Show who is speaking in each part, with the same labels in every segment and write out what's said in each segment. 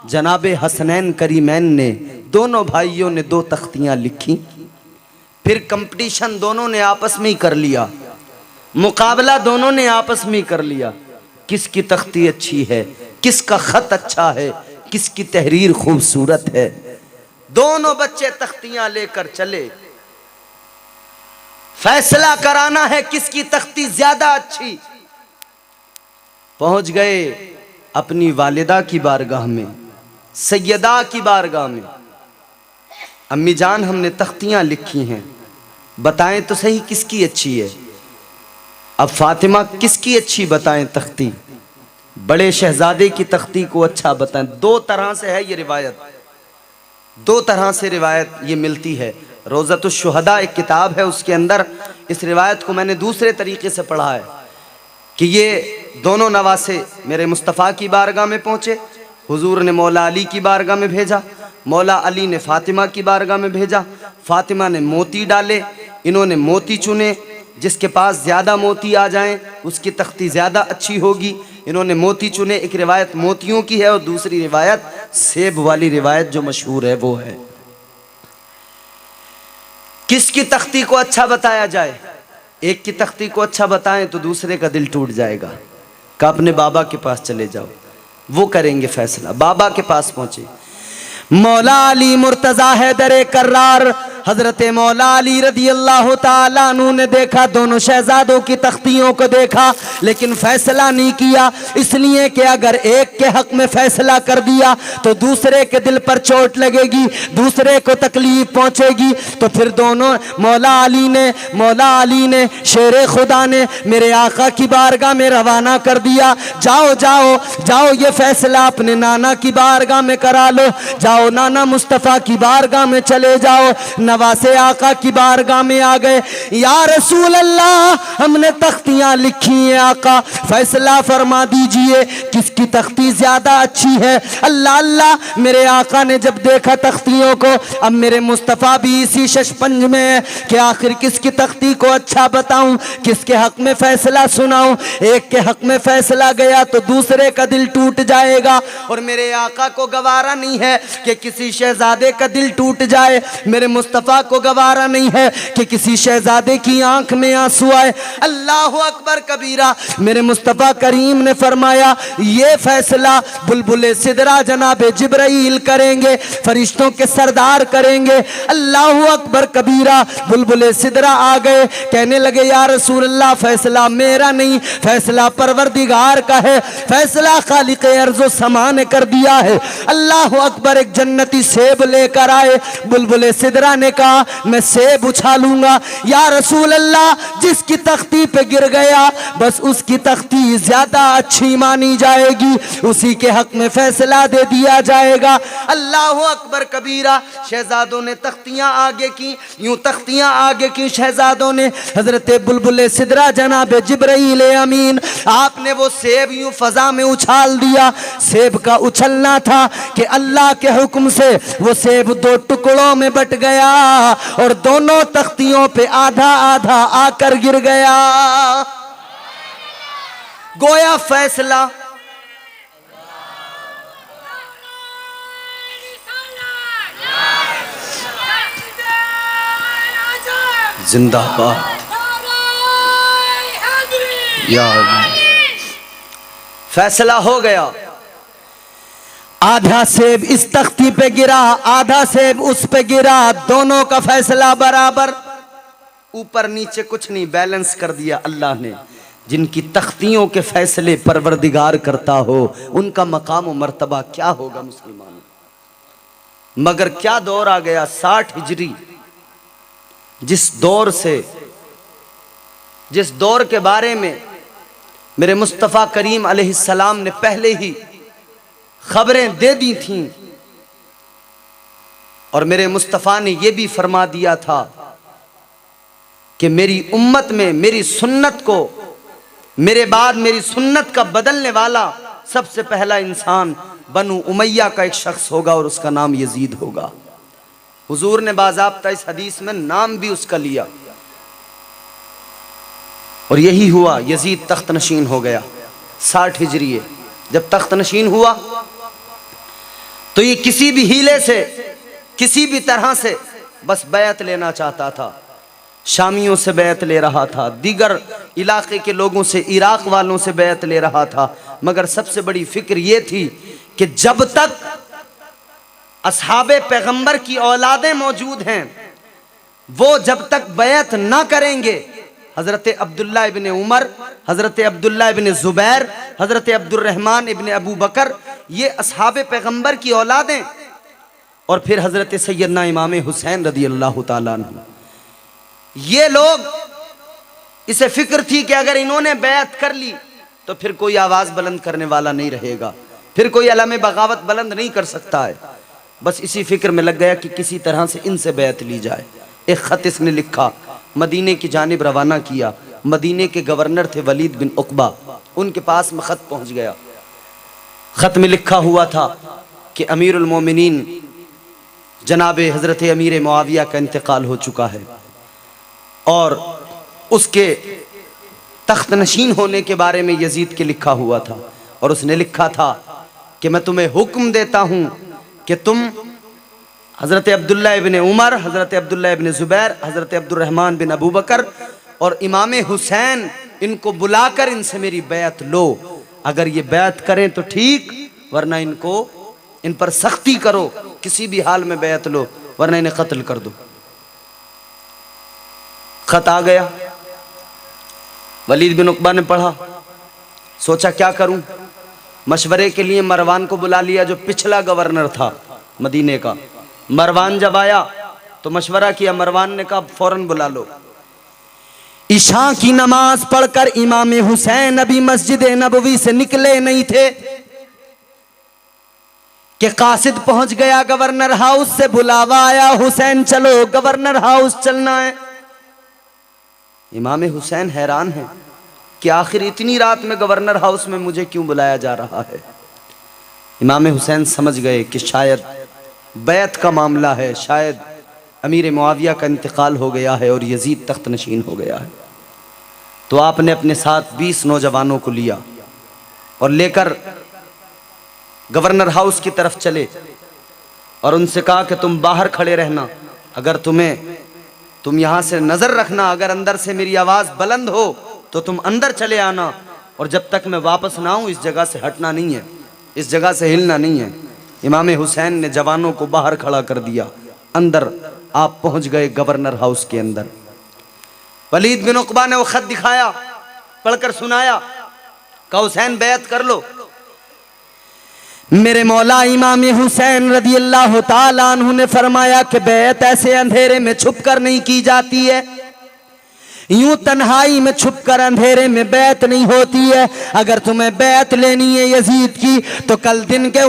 Speaker 1: जनाबे हसनैन करीमैन ने, दोनों भाइयों ने 2 तख्तियां लिखी। फिर कंपटीशन दोनों ने आपस में ही कर लिया, मुकाबला दोनों ने आपस में ही कर लिया, किसकी तख्ती अच्छी है, किसका खत अच्छा है, किसकी तहरीर खूबसूरत है। दोनों बच्चे तख्तियां लेकर चले, फैसला कराना है किसकी तख्ती ज्यादा अच्छी। पहुंच गए अपनी वालिदा की बारगाह में, सैयदा की बारगाह में। अम्मी जान, हमने तख्तियां लिखी हैं, बताएं तो सही किसकी अच्छी है। अब फातिमा, किसकी अच्छी बताएं तख्ती? बड़े शहजादे की तख्ती को अच्छा बताएं। 2 तरह से है ये रिवायत, 2 तरह से रिवायत ये मिलती है। रोज़तुश शुहदा एक किताब है, उसके अंदर इस रिवायत को मैंने दूसरे तरीके से पढ़ा है कि ये दोनों नवासे मेरे मुस्तफ़ा की बारगाह में पहुँचे, हुजूर ने मौला अली की बारगाह में भेजा, मौला अली ने फातिमा की बारगाह में भेजा। फातिमा ने मोती डाले, इन्होंने मोती चुने, जिसके पास ज़्यादा मोती आ जाएं उसकी तख्ती ज़्यादा अच्छी होगी। इन्होंने मोती चुने। एक रिवायत मोतियों की है और दूसरी रिवायत सेब वाली रिवायत जो मशहूर है वो है। किसकी तख्ती को अच्छा बताया जाए? एक की तख्ती को अच्छा बताएं तो दूसरे का दिल टूट जाएगा। का अपने बाबा के पास चले जाओ, वो करेंगे फैसला। बाबा के पास पहुंचे, मौला अली मुर्तजा हैदर कर्रार हजरत मौला अली रदी अल्लाह ताला अन्हु ने देखा, दोनों शहजादों की तख्तियों को देखा, लेकिन फैसला नहीं किया, इसलिए कि अगर एक के हक में फैसला कर दिया तो दूसरे के दिल पर चोट लगेगी, दूसरे को तकलीफ पहुंचेगी। तो फिर दोनों मौला अली ने शेरे खुदा ने मेरे आका की बारगाह में रवाना कर दिया, जाओ जाओ जाओ, ये फैसला अपने नाना की बारगाह में करा लो, जाओ नाना मुस्तफ़ा की बारगाह में चले जाओ। नवासे आका की बारगाह में आ गए, या रसूल अल्लाह, हमने तख्तियां लिखी हैं आका, फैसला फरमा दीजिए किसकी तख्ती ज्यादा अच्छी है। अल्लाह अल्लाह, मेरे आका ने जब देखा तख्तियों को, अब मेरे मुस्तफ़ा भी इसी शशपंज में है कि आखिर किसकी तख्ती को अच्छा बताऊं, किसके हक में फैसला सुनाऊं। एक के हक में फैसला गया तो दूसरे का दिल टूट जाएगा, और मेरे आका को गवारा नहीं है कि किसी शहजादे का दिल टूट जाए, मेरे मुस्तफ़ा को गवारा नहीं है कि किसी शहजादे की आंख में आंसू आए। अल्लाह अकबर कबीरा। मेरे मुस्तफ़ा करीम ने फरमाया, ये फैसला बुलबुले सिदरा जनाबे जिब्राइल करेंगे, फरिश्तों के सरदार करेंगे। अल्लाह अकबर कबीरा। बुलबुले सिदरा आ गए, कहने लगे, या रसूल अल्लाह, फैसला मेरा नहीं, फैसला परवरदिगार का है, फैसला खालिक अर्ज़ो समा ने कर दिया है। अल्लाह अकबर। एक जन्नती सेब लेकर आए, बुलबुले सिदरा ने कहा, मैं सेब उछालूंगा। या रसूल अल्लाह, जिसकी तख्ती पे गिर गया बस उसकी तख्ती ज्यादा अच्छी मानी जाएगी, उसी के हक में फैसला दे दिया जाएगा। अल्लाह अकबर कबीरा। शहजादों ने तख्तियां आगे की, यूं तख्तियां आगे की शहजादों ने। हजरत बुलबुले सिदरा जनाब जिब्राइल अमीन, आपने वो सेब यूं फजा में उछाल दिया। सेब का उछलना था कि अल्लाह के हुक्म से वो सेब 2 टुकड़ों में बट गया और दोनों तख्तियों पे आधा आधा आकर गिर गया। गोया फैसला जिंदाबाद या फैसला हो गया। आधा सेब इस तख्ती पे गिरा, आधा सेब उस पे गिरा, दोनों का फैसला बराबर, ऊपर नीचे कुछ नहीं, बैलेंस कर दिया अल्लाह ने। जिनकी तख्तियों के फैसले परवरदिगार करता हो, उनका मकाम और मर्तबा क्या होगा मुसलमानों। मगर क्या दौर आ गया, 60 हिजरी, जिस दौर के बारे में मेरे मुस्तफ़ा करीम अलैहिस्सलाम ने पहले ही खबरें दे दी थीं, और मेरे मुस्तफ़ा ने यह भी फरमा दिया था कि मेरी उम्मत में मेरी सुन्नत को, मेरे बाद मेरी सुन्नत का बदलने वाला सबसे पहला इंसान बनु उमैया का एक शख्स होगा और उसका नाम यजीद होगा। हुजूर ने बाज़ाब्ता इस हदीस में नाम भी उसका लिया, और यही हुआ। यजीद तख्त नशीन हो गया 60 हिजरी। जब तख्त नशीन हुआ तो ये किसी भी हीले से, किसी भी तरह से बस बैत लेना चाहता था। शामियों से बैत ले रहा था, दीगर इलाके के लोगों से, इराक वालों से बैत ले रहा था, मगर सबसे बड़ी फिक्र ये थी कि जब तक असहाबे पैगंबर की औलादें मौजूद हैं, वो जब तक बैत ना करेंगे, हजरत अब्दुल्ला इब्ने उमर, हजरत अब्दुल्ला इब्ने जुबैर, हजरत अब्दुर्रहमान इब्ने अबू बकर, ये असहाबे पैगंबर की औलादें, और फिर हजरत सैयदना इमाम हुसैन रदी अल्लाह ताला अन्हु, ये लोग, इसे फिक्र थी कि अगर इन्होंने बैत कर ली तो फिर कोई आवाज बुलंद करने वाला नहीं रहेगा, फिर कोई अलम बगावत बुलंद नहीं कर सकता है। बस इसी फिक्र में लग गया कि किसी तरह से इनसे बैत ली जाए। एक खत इसने लिखा, मदीने की जानिब रवाना किया। मदीने के गवर्नर थे वलीद बिन उकबा, उनके पास में खत पहुंच गया। खत में लिखा हुआ था कि अमीरुल मोमिनीन जनाब हजरत अमीर मुआविया का इंतकाल हो चुका है और उसके तख्त नशीन होने के बारे में यजीद के लिखा हुआ था, और उसने लिखा था कि मैं तुम्हें हुक्म देता हूं कि तुम हजरत अब्दुल्ला इब्ने उमर, हजरत अब्दुल्ला इब्ने जुबैर, हजरत अब्दुर्रहमान बिन अबू बकर और इमाम हुसैन, इनको बुलाकर इनसे मेरी बैत लो। अगर ये बैत करें तो ठीक, वरना इनको, इन पर सख्ती करो, किसी भी हाल में बैत लो, वरना इन्हें कत्ल कर दो। खत आ गया, वलीद बिन उकबा ने पढ़ा, सोचा क्या करूं। मशवरे के लिए मरवान को बुला लिया, जो पिछला गवर्नर था मदीने का। मरवान जब आया तो मशवरा किया, मरवान ने कहा फौरन बुला लो। ईशा की नमाज पढ़कर इमाम हुसैन अभी मस्जिद नबवी से निकले नहीं थे कि कासिद पहुंच गया गवर्नर हाउस से, बुलावा आया, हुसैन चलो गवर्नर हाउस चलना है। इमाम हुसैन हैरान है कि आखिर इतनी रात में गवर्नर हाउस में मुझे क्यों बुलाया जा रहा है। इमाम हुसैन समझ गए कि शायद बैत का मामला है, शायद अमीर मुआविया का इंतकाल हो गया है और यजीद तख्त नशीन हो गया है। तो आपने अपने साथ 20 नौजवानों को लिया और लेकर गवर्नर हाउस की तरफ चले और उनसे कहा कि तुम बाहर खड़े रहना, अगर तुम यहां से नजर रखना, अगर अंदर से मेरी आवाज बुलंद हो तो तुम अंदर चले आना, और जब तक मैं वापस ना आऊं इस जगह से हटना नहीं है, इस जगह से हिलना नहीं है। इमाम हुसैन ने जवानों को बाहर खड़ा कर दिया, अंदर आप पहुंच गए गवर्नर हाउस के अंदर। वलीद बिन उकबा ने वो खत दिखाया, पढ़कर सुनाया, कहा हुसैन बैत कर लो। मेरे मौला इमाम हुसैन रदी अल्लाह ताला अन्हु ने फरमाया कि बैत ऐसे अंधेरे में छुप कर नहीं की जाती है, यूं तन्हाई में छुपकर अंधेरे में बैत नहीं होती है। अगर तुम्हें बैत लेनी है यजीद की तो कल दिन के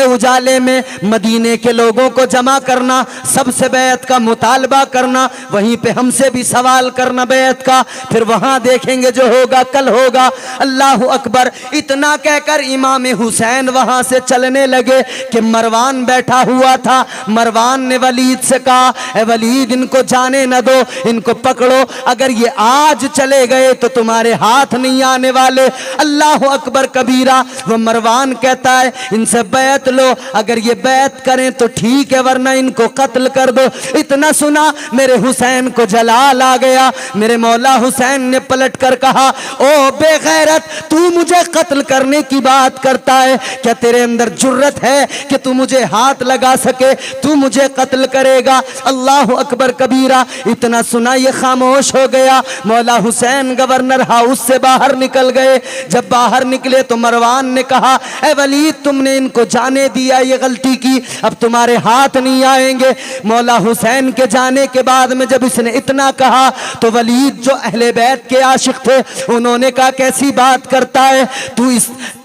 Speaker 1: उजाले में मदीने के लोगों को जमा करना, सबसे बैत का मुतालबा करना, वहीं पे हमसे भी सवाल करना बैत का, फिर वहां देखेंगे जो होगा कल होगा। अल्लाह अकबर। इतना कहकर इमाम हुसैन वहां से चलने लगे कि मरवान बैठा हुआ था। मरवान ने वलीद से कहा, ए वलीद इनको जाने न दो, को पकड़ो, अगर ये आज चले गए तो तुम्हारे हाथ नहीं आने वाले। अल्लाह अकबर कबीरा। वो मरवान कहता है इनसे बैत लो, अगर ये बैत करें तो ठीक है, वरना इनको कत्ल कर दो। इतना सुना मेरे हुसैन को जलाल आ गया। मेरे मौला हुसैन ने पलट कर कहा, ओ बेगैरत, तू मुझे कत्ल करने की बात करता है, क्या तेरे अंदर जुर्रत है कि तू मुझे हाथ लगा सके, तू मुझे कत्ल करेगा। अल्लाह अकबर कबीरा। इतना सुना ये खामोश हो गया। मौला हुसैन गवर्नर हाउस से बाहर निकल गए। जब बाहर निकले तो मरवान ने कहा, ए वलीद तुमने इनको जाने दिया, ये गलती की, अब तुम्हारे हाथ नहीं आएंगे। मौला हुसैन के जाने के बाद में जब इसने इतना कहा तो वलीद जो अहले बैत के आशिक थे उन्होंने कहा, कैसी बात करता है तू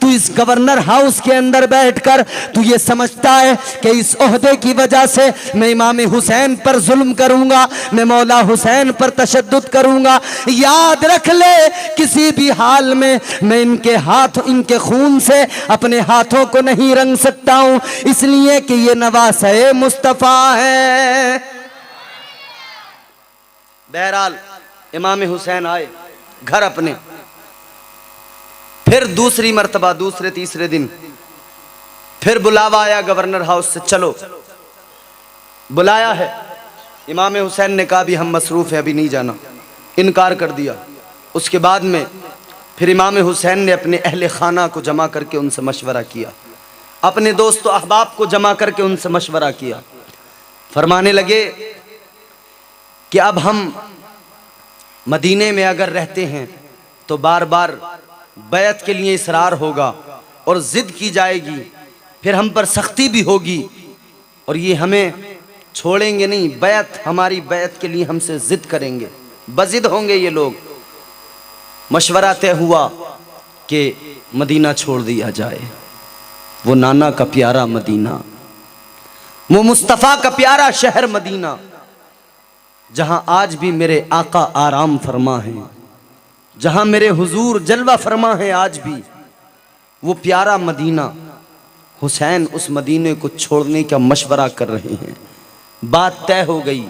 Speaker 1: इस गवर्नर हाउस के अंदर बैठकर तू ये समझता है कि इस ओहदे की वजह से मैं इमाम हुसैन पर जुल्म करूंगा, मैं मौला हुसैन पर तशद्दुद करूंगा। याद रख ले, किसी भी हाल में मैं इनके खून से अपने हाथों को नहीं रंग सकता हूं, इसलिए कि ये नवासे मुस्तफा है। बहरहाल इमाम हुसैन आए घर अपने, फिर दूसरी मर्तबा दूसरे तीसरे दिन फिर बुलावा आया गवर्नर हाउस से, चलो बुलाया है। इमाम हुसैन ने कहा भी हम मसरूफ़ हैं, अभी नहीं जाना, इनकार कर दिया। उसके बाद में फिर इमाम हुसैन ने अपने अहले खाना को जमा करके उनसे मशवरा किया, अपने दोस्त अहबाब को जमा करके उनसे मशवरा किया। फरमाने लगे कि अब हम मदीने में अगर रहते हैं तो बार बार बैत के लिए इसरार होगा और ज़िद की जाएगी, फिर हम पर सख्ती भी होगी और ये हमें छोड़ेंगे नहीं, बैत हमारी बैत के लिए हमसे ज़िद करेंगे, बज़िद होंगे ये लोग। मशवरा तय हुआ कि मदीना छोड़ दिया जाए, वो नाना का प्यारा मदीना, वो मुस्तफ़ा का प्यारा शहर मदीना, जहां आज भी मेरे आका आराम फरमा है, जहां मेरे हुजूर जलवा फरमा है आज भी, वो प्यारा मदीना। हुसैन उस मदीने को छोड़ने का मशवरा कर रहे हैं। बात तय हो गई,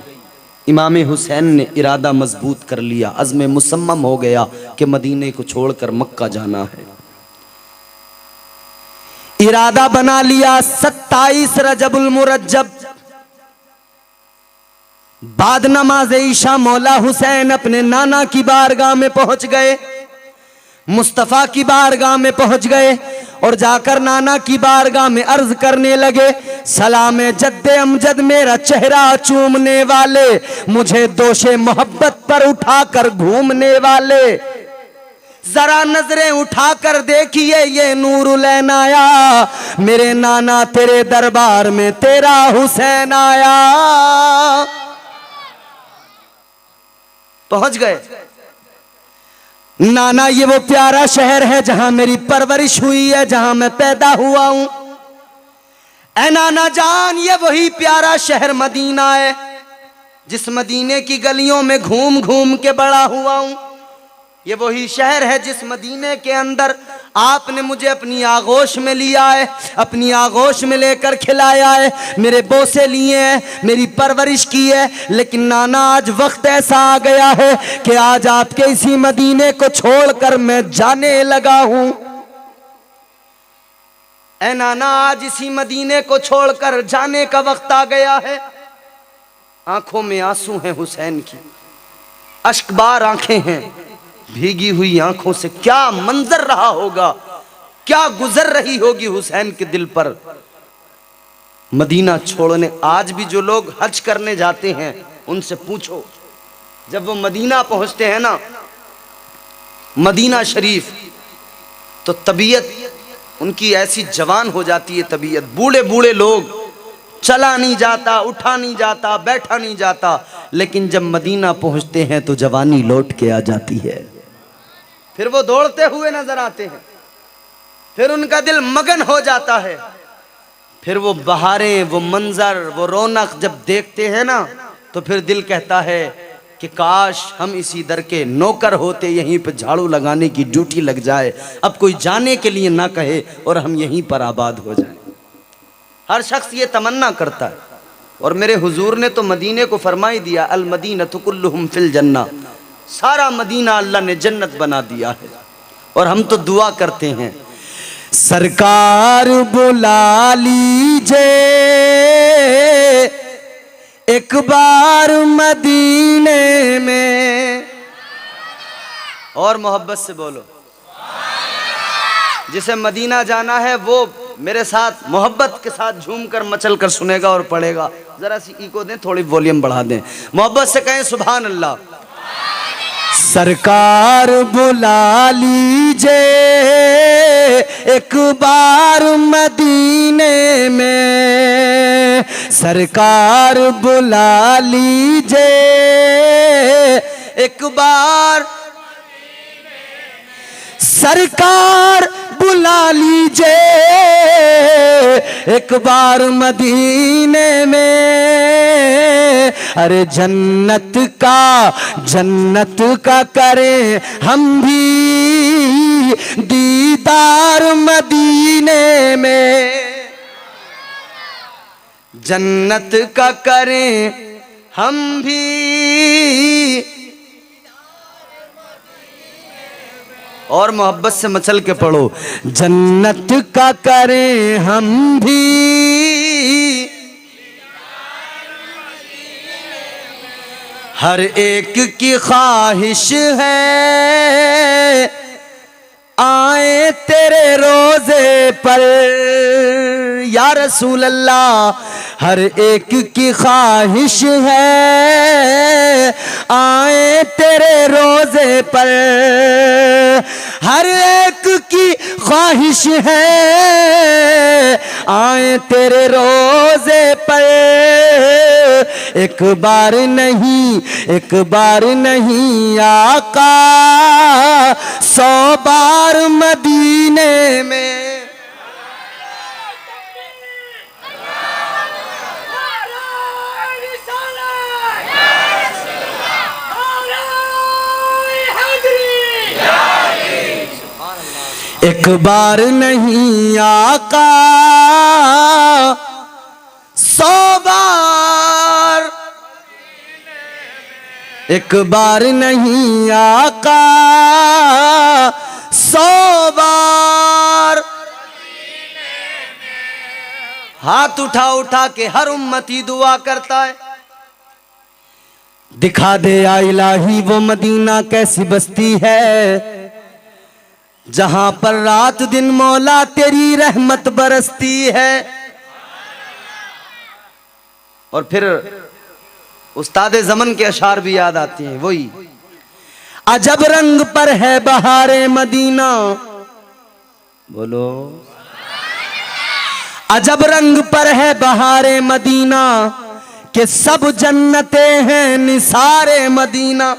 Speaker 1: इमाम हुसैन ने इरादा मजबूत कर लिया, अज़्म मुसम्मम हो गया कि मदीने को छोड़कर मक्का जाना है। इरादा बना लिया। 27 रजबुल मुरज्जब बाद नमाज ईशा मौला हुसैन अपने नाना की बारगाह में पहुंच गए, मुस्तफ़ा की बारगाह में पहुंच गए और जाकर नाना की बारगाह में अर्ज करने लगे, सलाम जद्दे अमजद मेरा चेहरा चूमने वाले, मुझे दोषे मोहब्बत पर उठाकर घूमने वाले, जरा नजरें उठाकर देखिए ये नूरुलैन आया, मेरे नाना तेरे दरबार में तेरा हुसैन आया। पहुंच गए। नाना ये वो प्यारा शहर है जहां मेरी परवरिश हुई है, जहां मैं पैदा हुआ हूं। ऐ नाना जान, ये वही प्यारा शहर मदीना है जिस मदीने की गलियों में घूम घूम के बड़ा हुआ हूं। ये वही शहर है जिस मदीने के अंदर आपने मुझे अपनी आगोश में लिया है, अपनी आगोश में लेकर खिलाया है, मेरे बोसे लिए हैं, मेरी परवरिश की है। लेकिन नाना आज वक्त ऐसा आ गया है कि आज आपके इसी मदीने को छोड़कर मैं जाने लगा हूं। ऐ नाना, आज इसी मदीने को छोड़कर जाने का वक्त आ गया है। आंखों में आंसू हैं हुसैन की, अश्कबार आंखें हैं, भीगी हुई आंखों से क्या मंजर रहा होगा, क्या गुजर रही होगी हुसैन के दिल पर। मदीना छोड़ने आज भी जो लोग हज करने जाते हैं उनसे पूछो, जब वो मदीना पहुंचते हैं ना, मदीना शरीफ, तो तबीयत उनकी ऐसी जवान हो जाती है, तबीयत, बूढ़े बूढ़े लोग, चला नहीं जाता, उठा नहीं जाता, बैठा नहीं जाता, लेकिन जब मदीना पहुंचते हैं तो जवानी लौट के आ जाती है। फिर वो दौड़ते हुए नजर आते हैं, फिर उनका दिल मगन हो जाता है, फिर वो बहारें, वो मंजर, वो रौनक जब देखते हैं ना, तो फिर दिल कहता है कि काश हम इसी दर के नौकर होते, यहीं पर झाड़ू लगाने की ड्यूटी लग जाए, अब कोई जाने के लिए ना कहे और हम यहीं पर आबाद हो जाएं। हर शख्स ये तमन्ना करता है। और मेरे हुजूर ने तो मदीने को फरमाई दिया, अल मदीनतु कुल्लुहुम फिल जन्ना, सारा मदीना अल्लाह ने जन्नत बना दिया है। और हम तो दुआ करते हैं, सरकार बुला लीजिए एक बार मदीने में, और मोहब्बत से बोलो, जिसे मदीना जाना है वो मेरे साथ मोहब्बत के साथ झूम कर मचल कर सुनेगा और पढ़ेगा। जरा सी इको दें, थोड़ी वॉल्यूम बढ़ा दें, मोहब्बत से कहें सुभान अल्लाह। सरकार बुला लीजिए एक बार मदीने में, सरकार बुला लीजिए एक बार, सरकार बुला लीजिए एक बार मदीने में, अरे जन्नत का करें हम भी दीदार मदीने में, जन्नत का करें हम भी। और मोहब्बत से मचल के पढ़ो। जन्नत का करें हम भी हर एक की ख्वाहिश है, आए तेरे रोजे पर या रसूल अल्लाह। हर एक की ख्वाहिश है, आए तेरे रोजे पर। हर एक की ख्वाहिश है, आए तेरे रोजे पर। एक बार नहीं, एक बार नहीं आका, 100 बार मदीने में। एक बार नहीं आका, 100 बार। एक बार नहीं आका, 100 बार। हाथ उठा उठा के हर उम्मती दुआ करता है, दिखा दे या इलाही वो मदीना कैसी बस्ती है, जहां पर रात दिन मौला तेरी रहमत बरसती है। और फिर उस्ताद ज़मन के अशार भी याद आती हैं, वही अजब रंग पर है बहारे मदीना। बोलो, अजब रंग पर है बहारे मदीना, कि सब जन्नते हैं निसारे मदीना।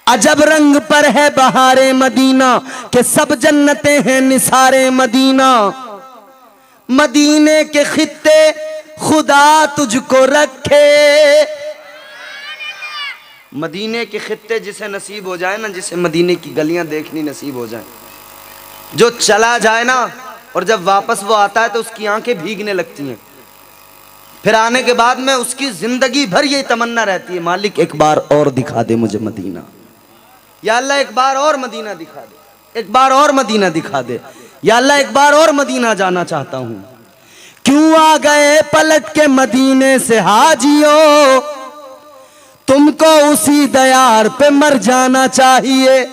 Speaker 1: अजब रंग पर है बहारे मदीना, कि सब जन्नते हैं निसारे मदीना। मदीने के खित्ते खुदा तुझको रखे। मदीने के खित्ते जिसे नसीब हो जाए ना, जिसे मदीने की गलियां देखनी नसीब हो जाए, जो चला जाए ना और जब वापस वो आता है तो उसकी आंखें भीगने लगती हैं। फिर आने के बाद में उसकी जिंदगी भर यही तमन्ना रहती है, मालिक एक बार और दिखा दे मुझे मदीना, या अल्लाह एक बार और मदीना दिखा दे, एक बार और मदीना दिखा दे, या अल्लाह एक बार और मदीना जाना चाहता हूं। क्यों आ गए पलट के मदीने से हाजियो, तुमको उसी दयार पे मर जाना चाहिए।